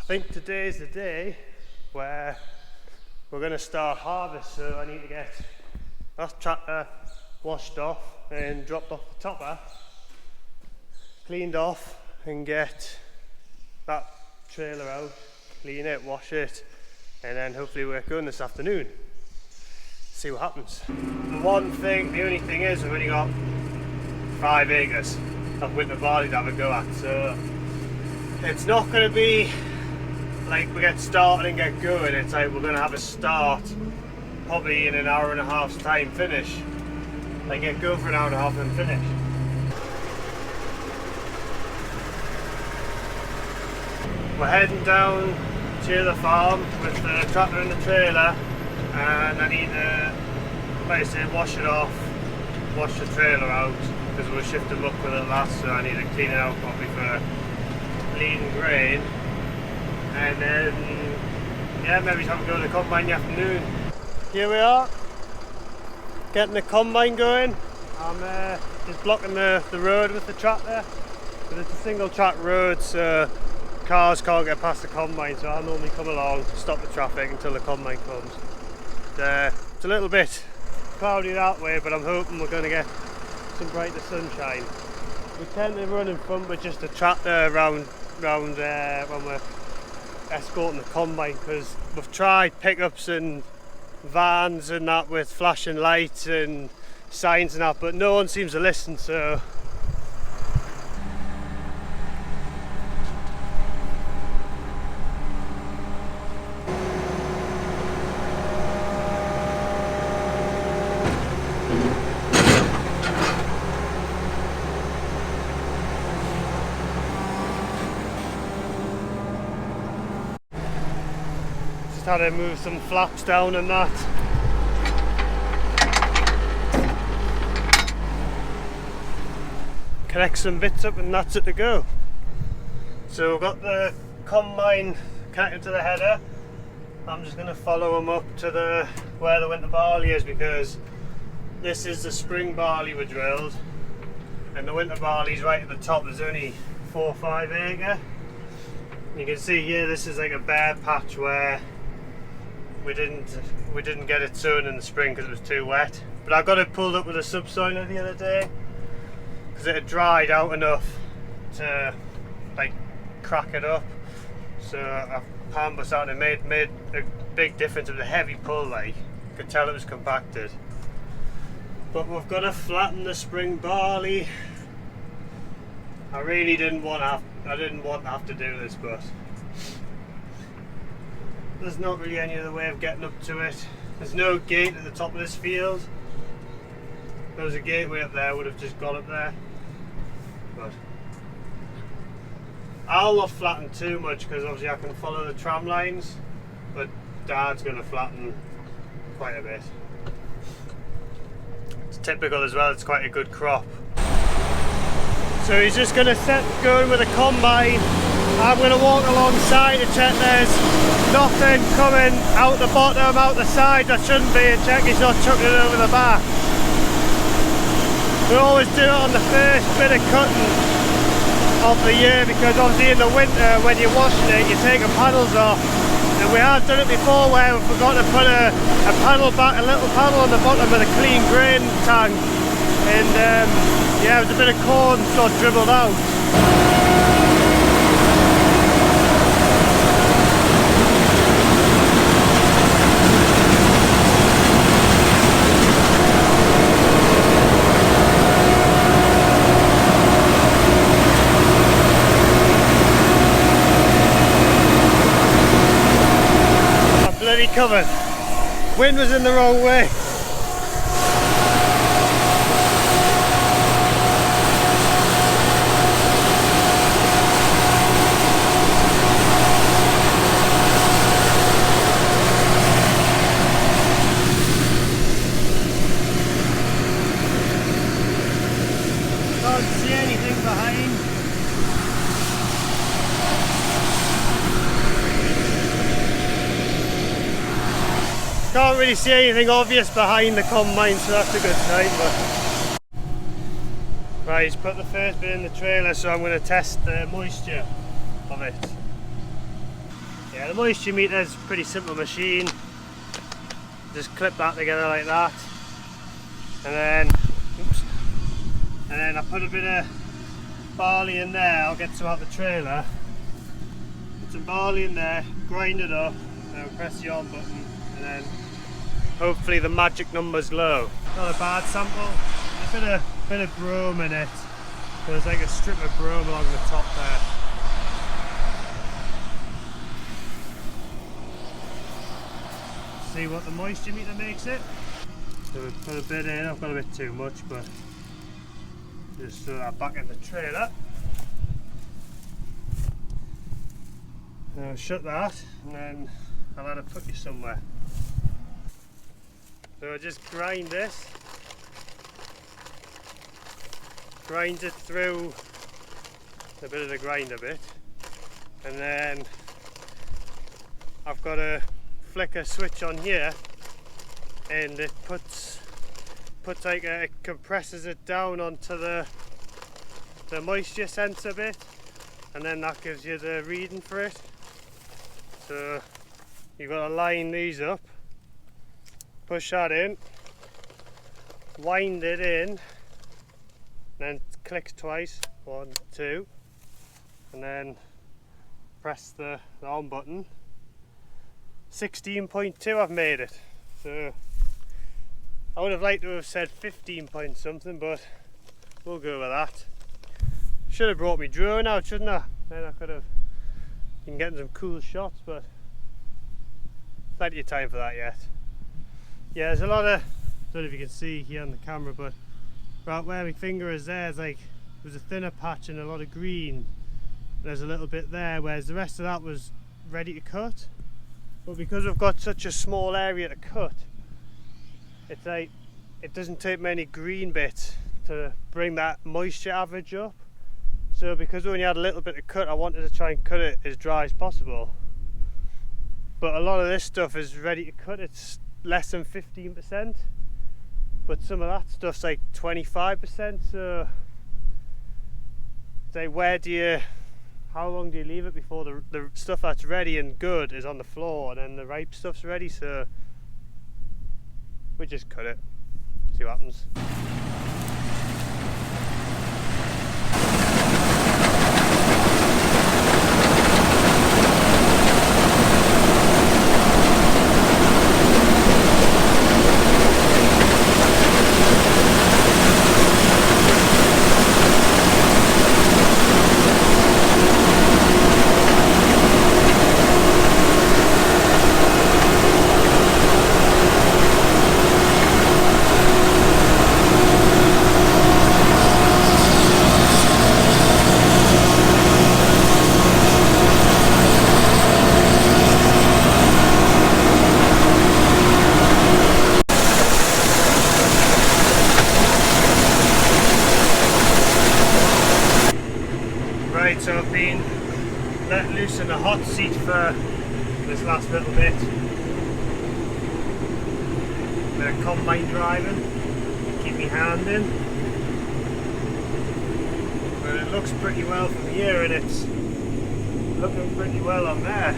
think today's the day where we're going to start harvest, so I need to get that tractor washed off and dropped off the topper, cleaned off, and get that trailer out, clean it, wash it, and then hopefully we're going this afternoon. See what happens. The only thing is we've only got 5 acres of winter barley to have a go at, so it's not going to be like we get started and get going. It's like we're going to have a start probably in an hour and a half's time, finish, like get going for an hour and a half and finish. We're heading down to the farm with the tractor and the trailer, and I need to, like I said, wash it off, wash the trailer out, because we'll shift them up with it last, so I need to clean it out properly for bleeding grain, and then yeah, maybe have to go to the combine in the afternoon. Here we are, getting the combine going. I'm just blocking the road with the tractor, but it's a single track road, so cars can't get past the combine, so I'll normally come along, stop the traffic until the combine comes. It's a little bit cloudy that way, but I'm hoping we're going to get some brighter sunshine. We tend to run in front with just a tractor around when we're escorting the combine, because we've tried pickups and vans and that with flashing lights and signs and that, but no one seems to listen, so had to move some flaps down and that. Connect some bits up and that's it to go. So we've got the combine connected to the header. I'm just going to follow them up to where the winter barley is, because this is the spring barley we drilled and the winter barley's right at the top. There's only 4 or 5 acre. You can see here this is like a bare patch where we didn't get it sown in the spring because it was too wet, but I got it pulled up with a subsoiler the other day because it had dried out enough to like crack it up. So I pan bust out and it made a big difference. It was a heavy pull, like you could tell it was compacted. But we've got to flatten the spring barley. I really didn't want to have to do this, but there's not really any other way of getting up to it. There's no gate at the top of this field. If there was a gateway up there, I would have just gone up there. But I'll not flatten too much because obviously I can follow the tram lines, but Dad's going to flatten quite a bit. It's typical as well, it's quite a good crop. So he's just going to set going with a combine. I'm going to walk alongside to check there's nothing coming out the bottom, out the side that shouldn't be, and check he's not chucking it over the back. We always do it on the first bit of cutting of the year, because obviously in the winter when you're washing it you take the panels off, and we have done it before where we forgot to put a panel back, a little panel on the bottom of the clean grain tank, and yeah, it was a bit of corn sort of dribbled out. Covered. Wind was in the wrong way. Can't see anything behind. Can't really see anything obvious behind the combine, so that's a good sign. But right, he's put the first bit in the trailer, so I'm going to test the moisture of it. Yeah, the moisture meter is a pretty simple machine. Just clip that together like that, and then I put a bit of barley in there. I'll get some out the trailer. Put some barley in there, grind it up, and I'll press the on button, and then hopefully the magic number's low. Not a bad sample. A bit of brome in it. There's like a strip of brome along the top there. See what the moisture meter makes it. So we put a bit in. I've got a bit too much, but just throw that back in the trailer. Now shut that, and then I'll have to put you somewhere. So I just grind this. Grind it through a bit of the grinder bit, and then I've got a flicker switch on here, and it puts like it compresses it down onto the moisture sensor bit, and then that gives you the reading for it. So you've got to line these up, push that in, wind it in, then click twice, 1, 2, and then press the on button. 16.2 I've made it. So I would have liked to have said 15 point something, but we'll go with that. Should have brought me drone out, shouldn't I? Then I could have been getting some cool shots, but plenty of time for that yet. Yeah, there's a lot of, I don't know if you can see here on the camera, but right where my finger is there's a thinner patch and a lot of green. There's a little bit there, whereas the rest of that was ready to cut. But because we've got such a small area to cut, it's like it doesn't take many green bits to bring that moisture average up. So because we only had a little bit to cut, I wanted to try and cut it as dry as possible. But a lot of this stuff is ready to cut. It's less than 15%, but some of that stuff's like 25%. So it's like, how long do you leave it before the stuff that's ready and good is on the floor, and then the ripe stuff's ready? So we just cut it, see what happens. Right, so I've been let loose in the hot seat for this last little bit. Bit of combine driving, keep my hand in. But it looks pretty well from here, and it's looking pretty well on there.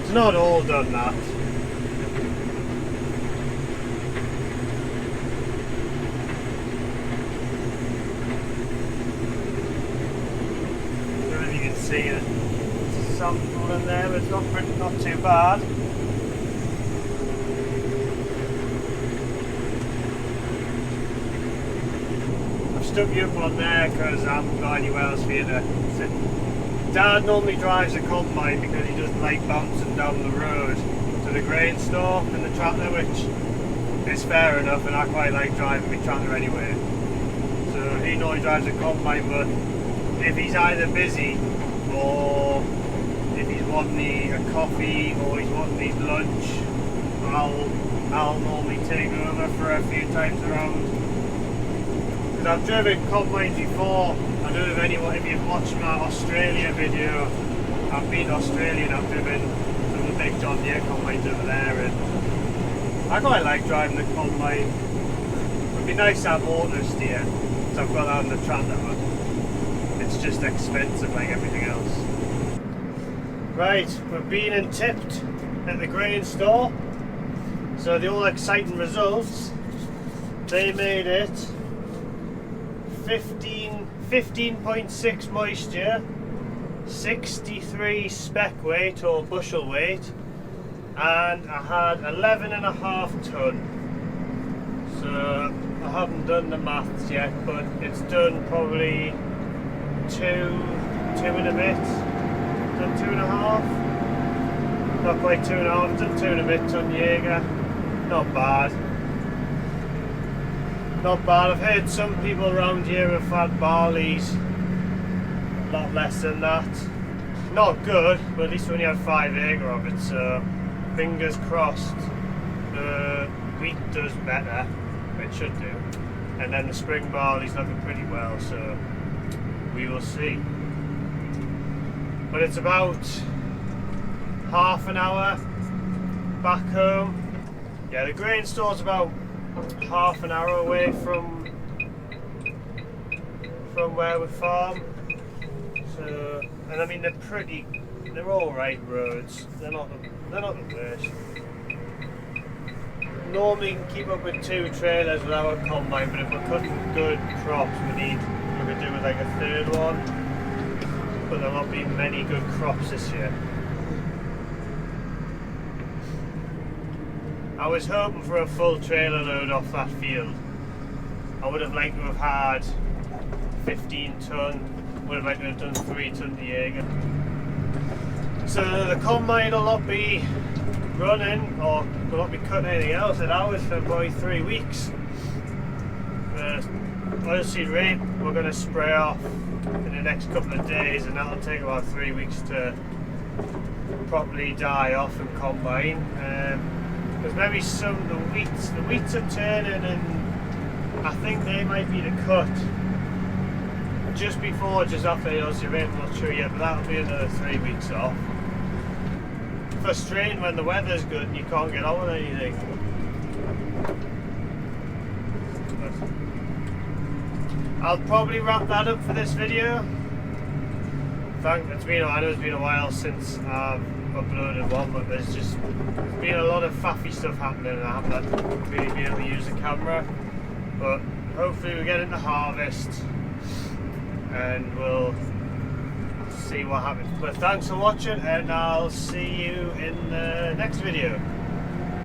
It's not all done that. See it. There's a sample in there, but it's not too bad. I've stuck you up on there because I haven't got anywhere else for you to sit. Dad normally drives a combine because he doesn't like bouncing down the road to the grain store and the tractor, which is fair enough, and I quite like driving my tractor anyway. So he normally drives a combine, but if he's either busy or if he's wanting a coffee or he's wanting his lunch, I'll normally take over for a few times around. Because I've driven combines before. I don't know if you've watched my Australia video. I've been to Australia and I've driven some of the big John Deere combines over there, and I quite like driving the combine. It would be nice to have auto steer, so I've got that on the tractor, but it's just expensive like everything else. Right, we've been and tipped at the grain store. So the all exciting results, they made it 15.6 moisture, 63 spec weight or bushel weight, and I had 11.5 ton. So I haven't done the maths yet, but it's done probably two and a bit. Done 2.5. Not quite 2.5. Done 2 and a bit ton Jaeger. Not bad. Not bad. I've heard some people around here have had barleys a lot less than that. Not good, but at least we only had 5 acre of it, so fingers crossed the wheat does better. It should do. And then the spring barley's looking pretty well, so we will see. But it's about half an hour back home. Yeah, the grain store's about half an hour away from where we farm. So, and I mean they're all right roads. They're not the worst. Normally can keep up with 2 trailers with our combine, but if we're cutting good crops, we could do with like a 3rd one. But there'll not be many good crops this year. I was hoping for a full trailer load off that field. I would have liked to have had 15 ton, would have liked to have done 3 ton to Jaeger. So the combine will not be running or will not be cutting anything else at ours for probably 3 weeks. Oilseed rape we're going to spray off in the next couple of days, and that'll take about 3 weeks to properly die off and combine. There's maybe the wheats are turning, and I think they might be the cut just before, just after the oilseed rape. I'm not sure yet, but that'll be another 3 weeks off. Frustrating when the weather's good and you can't get on with anything. I'll probably wrap that up for this video. I know it's been a while since I've uploaded one, but there's been a lot of faffy stuff happening and I haven't really been able to use the camera. But hopefully we get into harvest and we'll see what happens. But thanks for watching, and I'll see you in the next video.